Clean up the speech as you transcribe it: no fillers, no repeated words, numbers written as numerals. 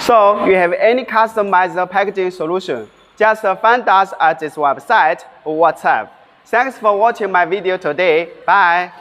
So you have any customized packaging solution, just find us at this website or WhatsApp. Thanks for watching my video today. Bye.